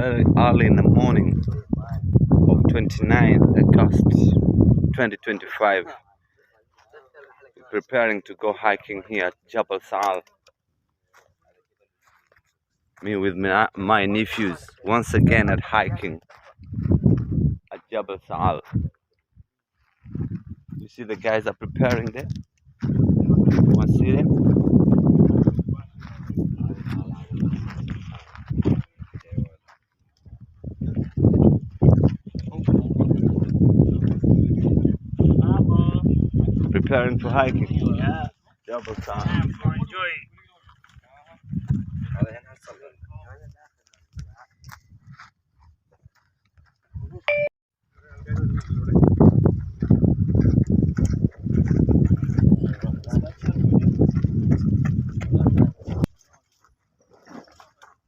very early in the morning of 29th August 2025. Preparing to go hiking here at Jabal Saal. Me with my nephews once again at hiking at Jabal Saal. You see the guys are preparing there. You want to see them? Preparing for hiking. Yeah. Jabal Saal. Enjoy.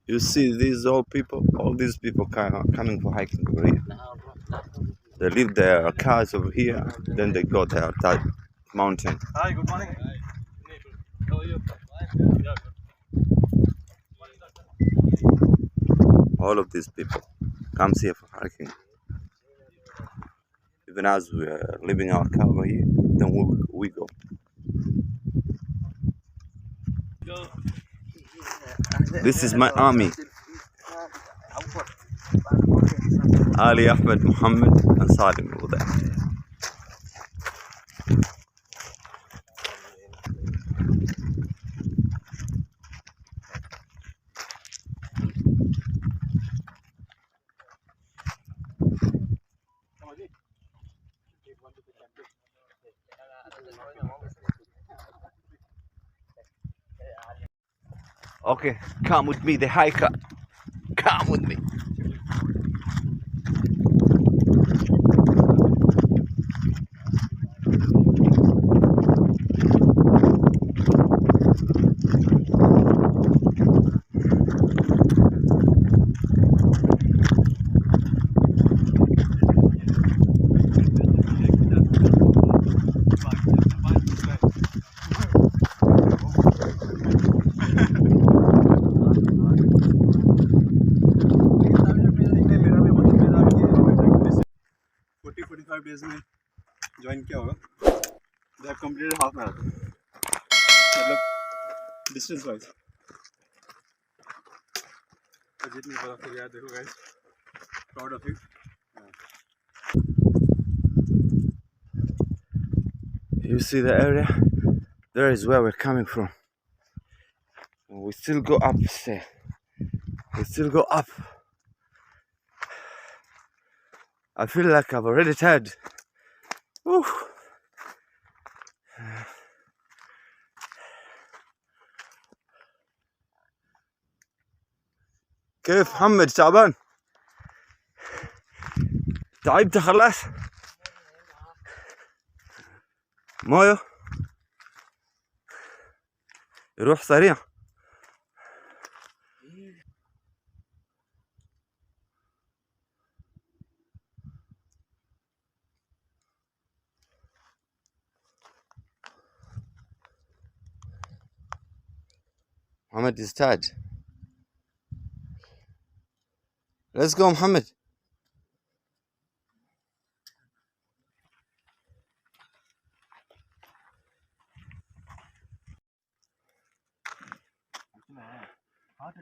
You see these all these people coming for hiking over here. They leave their cars over here, then they go there that mountain. Hi, good morning. How are you? All of these people comes here for hiking. Even as we are leaving our car over here, then we go. This is my army. Ali, Ahmed, Muhammad, and Salim over there. Okay, come with me, the hiker. Come with me. Days में join किया होगा. They have completed half marathon. मतलब distance wise. Ajit नहीं पता फिर यार देखो guys. Proud of you. You see the area? There is where we're coming from. We still go up, say. We still go up. I feel like I've already tired. Woo. كيف محمد تعبان؟ تعبت خلاص؟ مويه يروح سريع. Muhammad is tired. Let's go, Muhammad.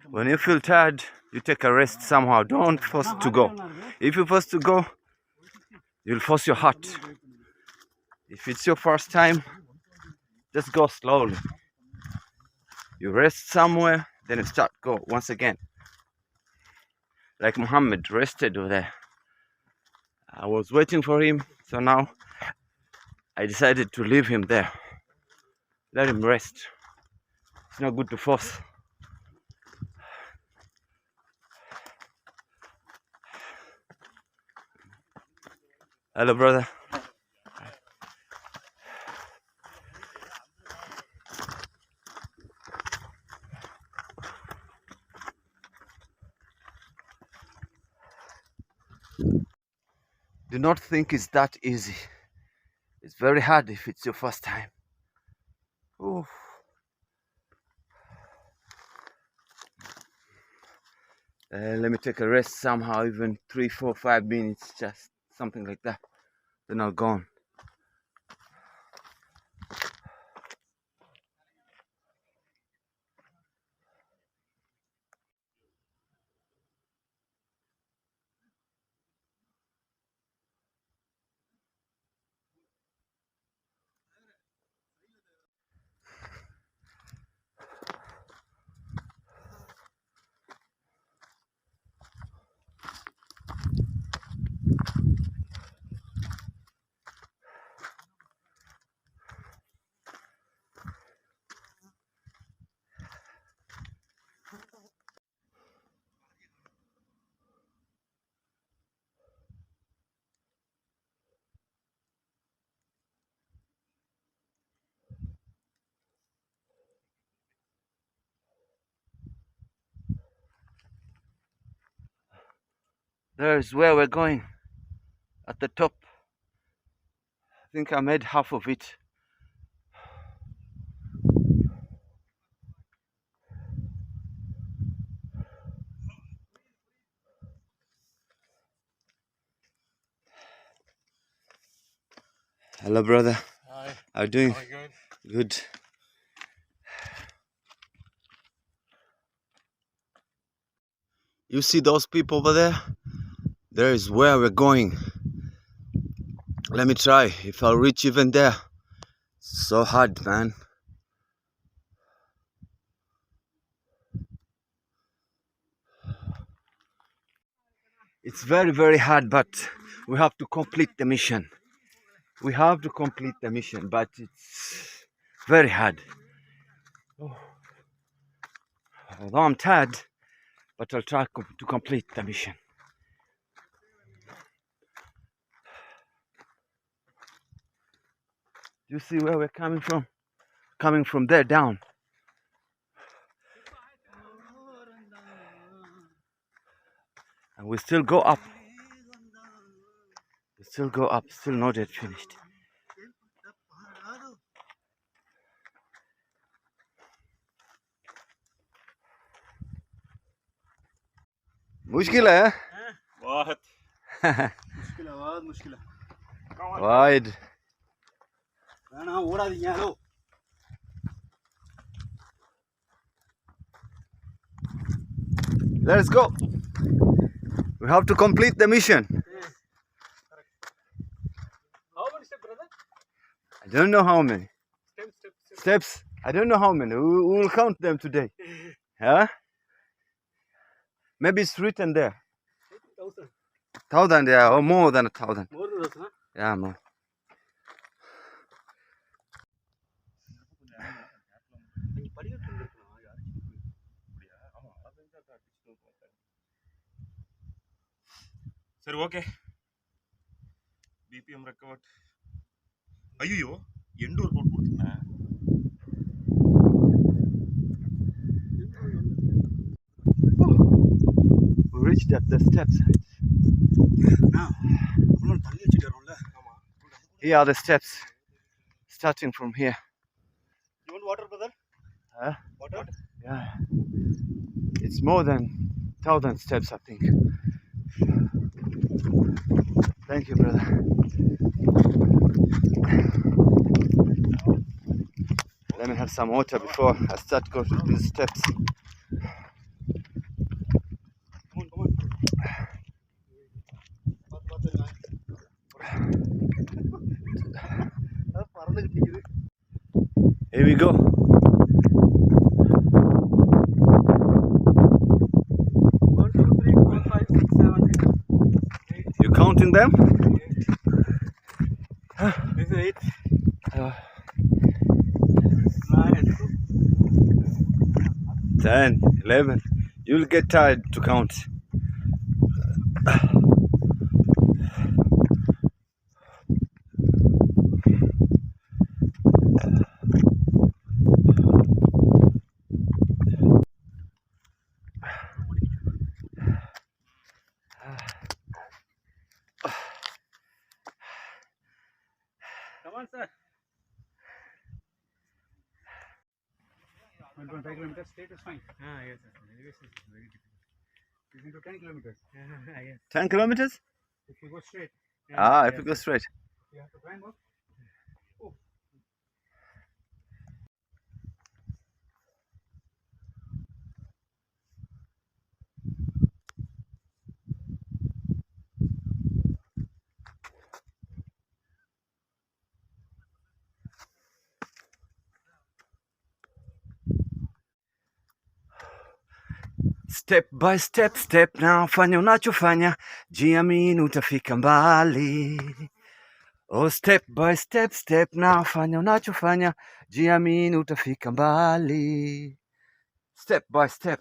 When you feel tired, you take a rest somehow. Don't force to go. If you force to go, you'll force your heart. If it's your first time, just go slowly. You rest somewhere, then you start go once again. Like Muhammad rested over there. I was waiting for him, so now I decided to leave him there. Let him rest. It's not good to force. Hello, brother. Do not think it's that easy. It's very hard if it's your first time. Ooh. Let me take a rest somehow, even 3, 4, 5 minutes, just something like that. Then I'll go on. There's where we're going, at the top. I think I made half of it. Hello, brother. Hi. How are you doing? How are you going? Good. You see those people over there? There is where we're going. Let me try if I'll reach even there. So hard, man. It's very, very hard, but we have to complete the mission. We have to complete the mission, but it's very hard. Although I'm tired, but I'll try to complete the mission. Do you see where we're coming from? Coming from there down. And we still go up. We still go up, still not yet finished. मुश्किल है बहुत मुश्किल है, बहुत मुश्किल है। Wide. ना उड़ा दिया लो। Let's go. We have to complete the mission. How many steps, brother? I don't know how many Steps. steps. I don't know how many. We will count them today. Huh? Maybe it's written there. 1,000. 1,000, yeah, or more than 1,000. More than 1,000, huh? Yeah, more. சரி okay BBM record ஐயோ end ஒரு code கொடுத்துருந்தேன் We reached at the steps. தள்ளி வச்சுட்டு வரோம்ல Here are the steps. Starting from here. You want water, brother? Huh? Water? Yeah. It's more than 1,000 steps, I think. Thank you, brother. Let me have some water before I start going to these steps. Come on. Here we go. You counting them? This is 8. 10, 11. You'll get tired to count. Come on, sir. 1.5 kilometers straight is fine. Yes, sir. Elevation is very difficult. It's into 10 kilometers. Yes. 10 kilometers? If you go straight. Ah, if you go straight. You have to climb up. Oh. Step by step, step now, fanya unachofanya, jiamini utafika mbali. Oh, step by step, step now, fanya unachofanya, jiamini utafika mbali. Step by step.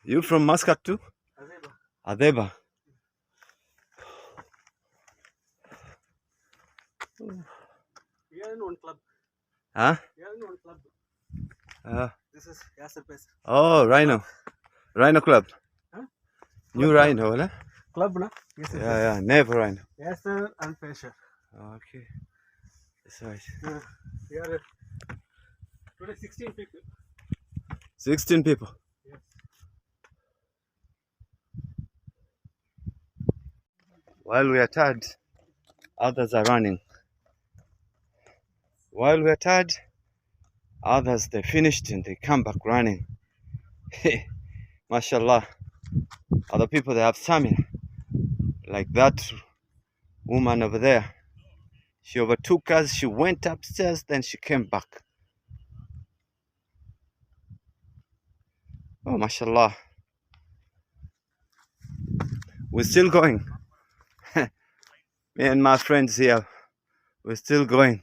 You from Muscat too? Adeba. We are in one club. Huh? We are in one club. This is Yasser Place. Oh, Rhino. Rhino Club. Huh? New Rhino, right? Club, na? Yes, Yeah, never Rhino. Yasser and Pesha. Okay. That's right. We are today 16 people. 16 people. Yes. While we are tired, others are running. While we are tired, others they finished and they come back running. Mashallah. Other people they have stamina. Like that woman over there. She overtook us, she went upstairs, then she came back. Oh, mashallah. We're still going. Me and my friends here, we're still going.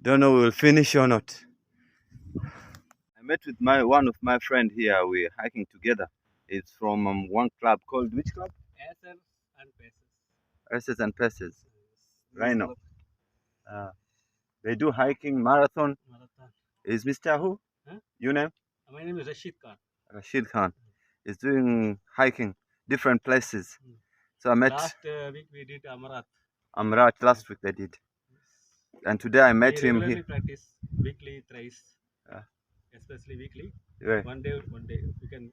Don't know we'll finish or not. I met with one of my friend here. We're hiking together. It's from one club called which club? Yasser and Pesha. Ascent and Passes. Rhino. They do hiking, marathon. Is Mr. Who? Huh? You name? My name is Rashid Khan. Rashid Khan. Is doing hiking, different places. So I met Last week we did Amarat. Amrat last week they did. And today I met him regularly here. practice weekly thrice. Especially weekly. Yeah. One day we can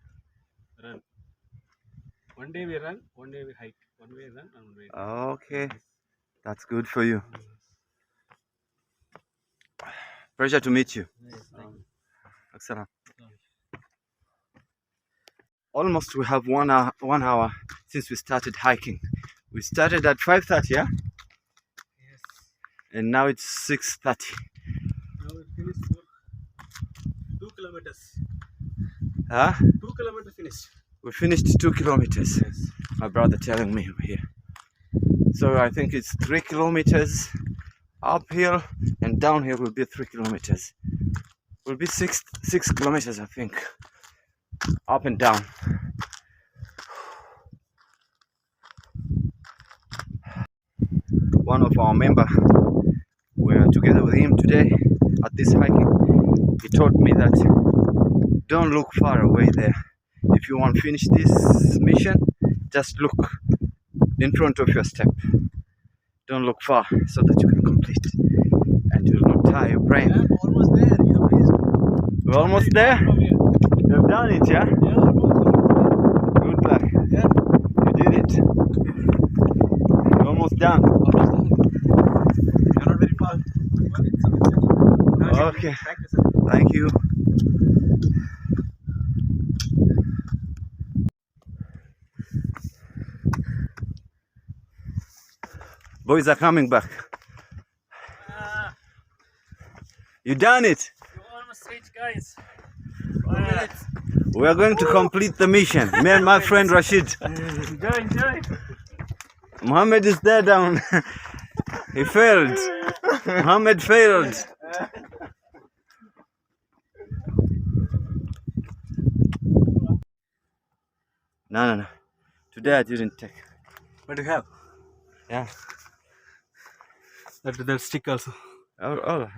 run. One day we run, one day we hike. One way run and one way hike. Okay. That's good for you. Pleasure to meet you. Yes, thank you. Excellent. Almost we have 1 hour since we started hiking. We started at 5:30, yeah? Yes. And now it's 6:30. Now we finished for 2 kilometers. Huh? 2 kilometers finished. We finished 2 kilometers. Yes. My brother telling me over here. So I think it's 3 kilometers uphill and downhill will be 3 kilometers. Will be 6 kilometers, I think, up and down. One of our member, we're together with him today at this hiking. He told me that don't look far away there. If you want to finish this mission, just look in front of your step. Don't look far so that you can complete and you will not tire your brain. Yeah, almost there. You have reached. We're almost there. From here. You've done it, yeah? Yeah, almost. Good luck. Yeah. You did it. You're almost done. Almost done. You're not very far. Okay. Thank you. Boys are coming back. You done it. You almost reached, guys. We are going to complete the mission. Me and my friend Rashid. Enjoy. Mohammed is there down. He failed. Mohammed failed. No. Today I didn't take. What do you have? Yeah. That stick also. Oh.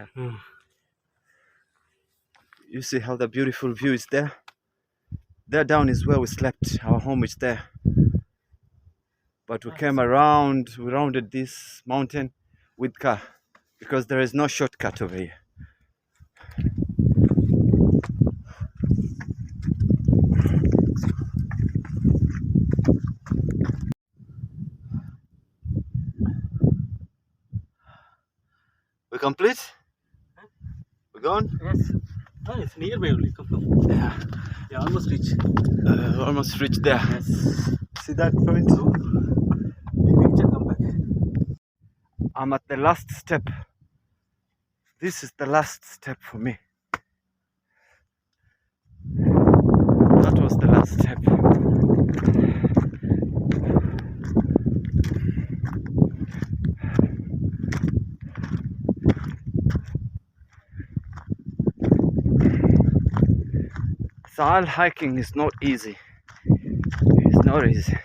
You see how the beautiful view is there? There down is where we slept. Our home is there. But we came around, we rounded this mountain with car because there is no shortcut over here. complete? We're going? Yes. Oh, it's nearby only. Come. Yeah. Yeah, almost reach. Almost reached there. Yes. See that point? We reach and come back. I'm at the last step. This is the last step for me. That was the last step. Saal hiking is not easy. It's not easy.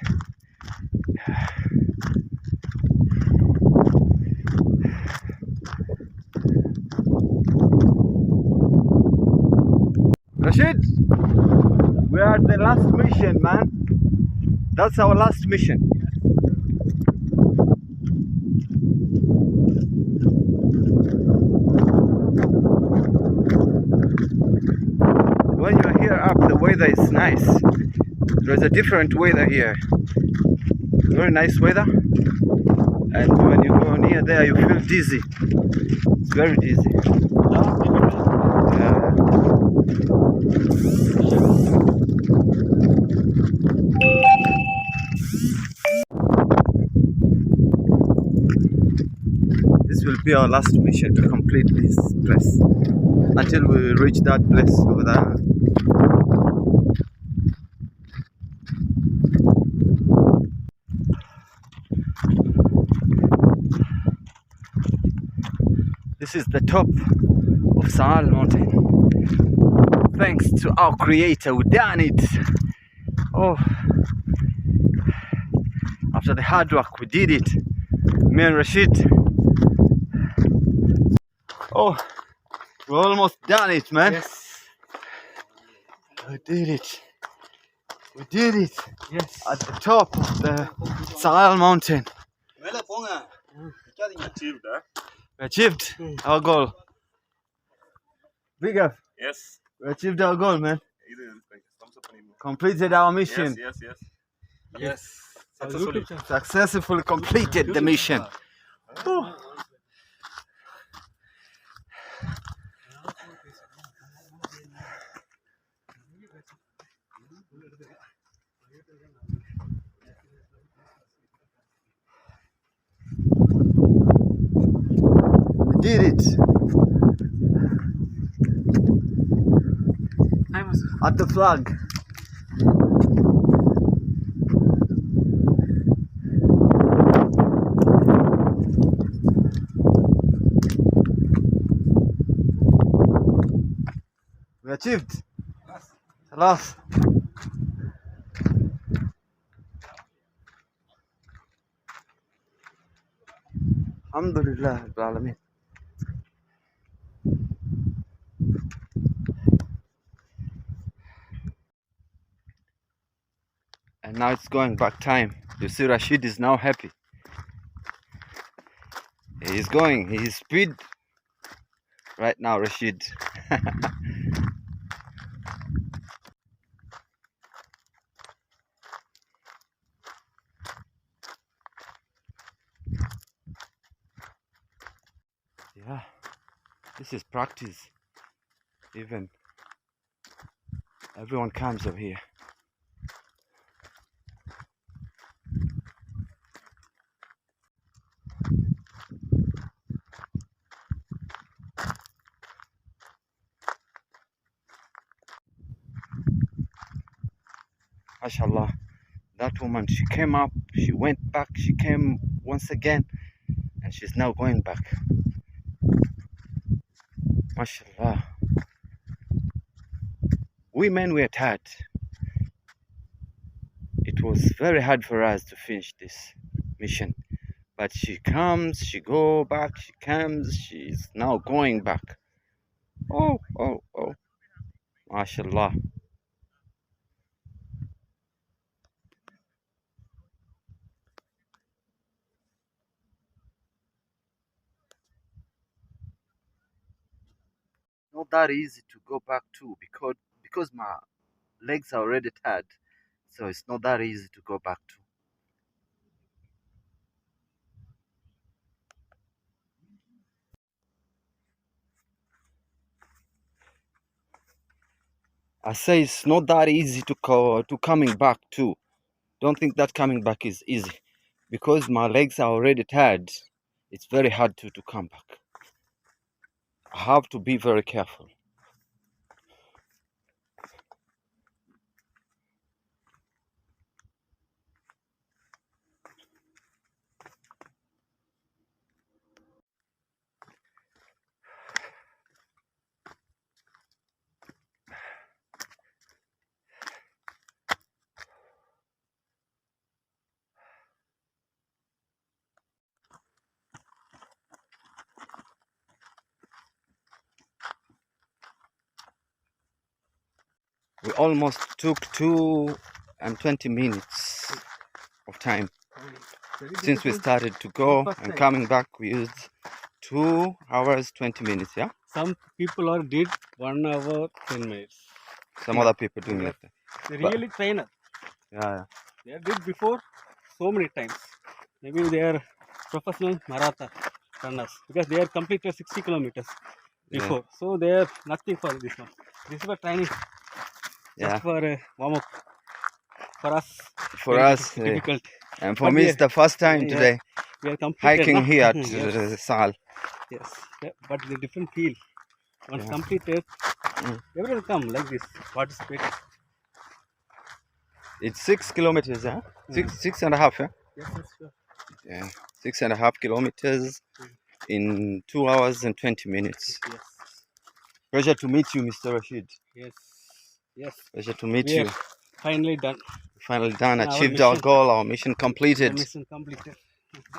Rashid, we are at the last mission, man. That's our last mission. When you're here up, the weather is nice. There's a different weather here. Very nice weather. And when you go near there, you feel dizzy. It's very dizzy. This will be our last mission to complete this place until we reach that place over there. This is the top of Saal mountain. Thanks to our creator, we done it. Oh, after the hard work, we did it. Me and Rashid. Oh, we almost done it, man. Yes. We did it. We did it. Yes. At the top of the Saal mountain. Achieved, huh? We achieved our goal. Big up. Yes. We achieved our goal, man. Completed our mission. Yes. Successfully completed the mission. Oh. We did it. At the flag. We achieved. Salas. Alhamdulillah Rabbil Alameen. And now it's going back time. You see, Rashid is now happy. He's going, he's speed right now, Rashid. Yeah, this is practice. Even everyone comes over here. MashaAllah, that woman, she came up, she went back, she came once again, and she's now going back. MashaAllah. We men were tired. It was very hard for us to finish this mission. But she comes, she go back, she comes, she's now going back. Oh, oh, oh. MashaAllah. Not that easy to go back to because my legs are already tired. So it's not that easy to go back to. I say it's not that easy to coming back too. Don't think that coming back is easy, because my legs are already tired. It's very hard to come back. I have to be very careful. We almost took 2 and 20 minutes of time since we started to go, and coming back we used 2 hours 20 minutes. Yeah, Some people are did 1 hour 10 minutes. some other people doing Yes. it. They But- really trainer. Yeah, They did before so many times. Maybe they are professional marathon runners because they are completed 60 kilometers before. So they are nothing for this one. This is for training. yeah. Just for warm up. For us, For very us, difficult. and for But me, we it's the first time yeah, today we are completed. hiking na? here at Yes. Saal. Yes. Yeah, but the different feel. Once Yeah. completed, Mm. everyone come like this. Participate. It's 6 kilometers, huh? Six and a half, yeah? Yes, sure. Yeah, 6.5 kilometers in 2 hours and 20 minutes. Yes. Pleasure to meet you, Mr. Rashid. Yes. Yes. Pleasure to meet We you. are finally done. Finally done, Our achieved our mission. goal, our mission The completed. mission completed.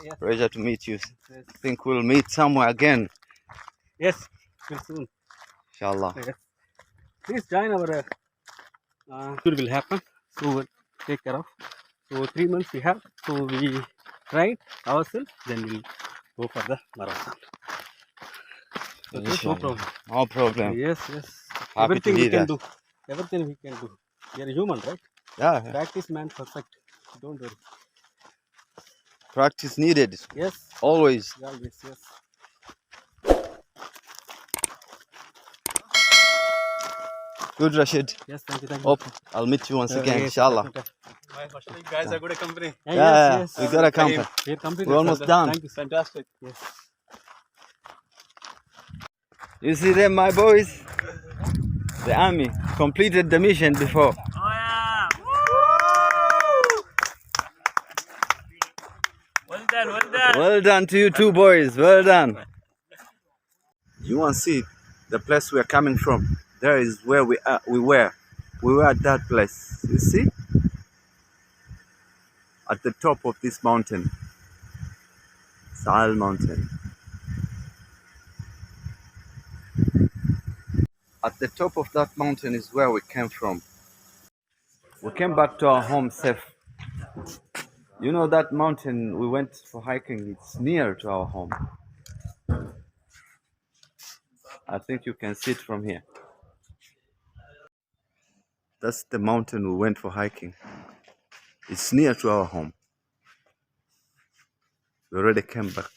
Yes. Pleasure to meet you. Yes. Think we'll meet somewhere again, Yes. Till soon. inshallah. Yes. Please join our. Tour will happen. So we'll take care of. So 3 months we have. So we tried ourselves. Then we'll go for the marathon. Okay, no Inshallah. problem. No problem. Yes, yes. Happy Everything to we hear can that. do. Everything we can do. We are human, right? Yeah, Practice man perfect. Don't worry. practice needed. Yes. Always. Always, yes. Good, Rashid. Yes, thank you, thank you. Hope I'll meet you once again, Yes, inshallah. definitely. You guys are good company. Yeah, Yeah, yes, we yes. got a company. We are completed. We're almost done. Thank you. Fantastic. Yes. You see them, my boys? The army completed the mission before. Oh yeah! Well done, well done. Well done to you two boys. Well done. You want to see the place we are coming from? There is where we are. We were at that place. You see? At the top of this mountain. Saal mountain. At the top of that mountain is where we came from. We came back to our home safe. You know that mountain we went for hiking, it's near to our home. I think you can see it from here. That's the mountain we went for hiking. It's near to our home. We already came back.